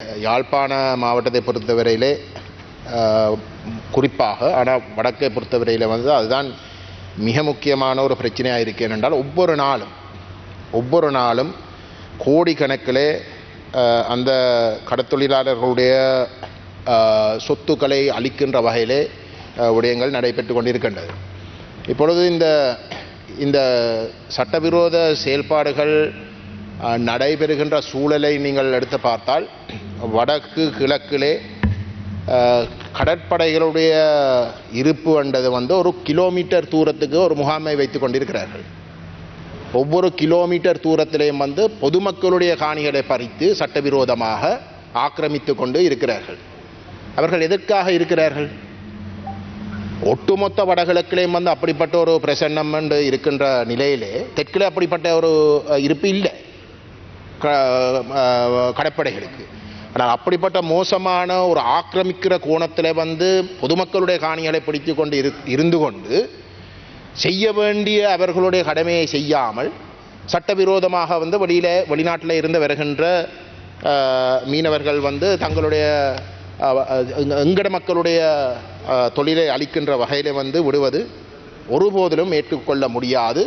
யாழ்ப்பாண மாவட்டத்தை பொறுத்தவரையிலே குறிப்பாக ஆனால் வடக்கை பொறுத்தவரையில் அதுதான் மிக முக்கியமான ஒரு பிரச்சனையாக இருக்கு என்றால் ஒவ்வொரு நாளும் கோடிக்கணக்கிலே அந்த கடத்தொழிலாளர்களுடைய சொத்துக்களை அளிக்கின்ற வகையிலே விடயங்கள் நடைபெற்று கொண்டிருக்கின்றது. இப்பொழுது இந்த சட்டவிரோத செயல்பாடுகள் நடைபெறுகின்ற சூழலை நீங்கள் எடுத்து பார்த்தால் வடக்கு கிழக்கிலே கடற்படைகளுடைய இருப்பு என்றது ஒரு கிலோமீட்டர் தூரத்துக்கு ஒரு முகாமை வைத்து கொண்டிருக்கிறார்கள். ஒவ்வொரு கிலோமீட்டர் தூரத்திலேயும் பொதுமக்களுடைய காணிகளை பறித்து சட்டவிரோதமாக ஆக்கிரமித்து கொண்டு இருக்கிறார்கள். அவர்கள் எதற்காக இருக்கிறார்கள்? ஒட்டுமொத்த வடகிழக்கிலேயும் அப்படிப்பட்ட ஒரு பிரசன்னம் இருக்கின்ற நிலையிலே தெற்கிலே அப்படிப்பட்ட ஒரு இருப்பு இல்லை கடற்படைகளுக்கு. ஆனால் அப்படிப்பட்ட மோசமான ஒரு ஆக்கிரமிக்கிற கோணத்தில் பொதுமக்களுடைய காணிகளை பிடித்து கொண்டு இருந்து கொண்டு செய்ய வேண்டிய அவர்களுடைய கடமையை செய்யாமல் சட்டவிரோதமாக வெளிநாட்டில் இருந்து வருகின்ற மீனவர்கள் தங்களுடைய எங்கட மக்களுடைய தொழிலை அளிக்கின்ற வகையில் விடுவது ஒருபோதிலும் ஏற்றுக்கொள்ள முடியாது.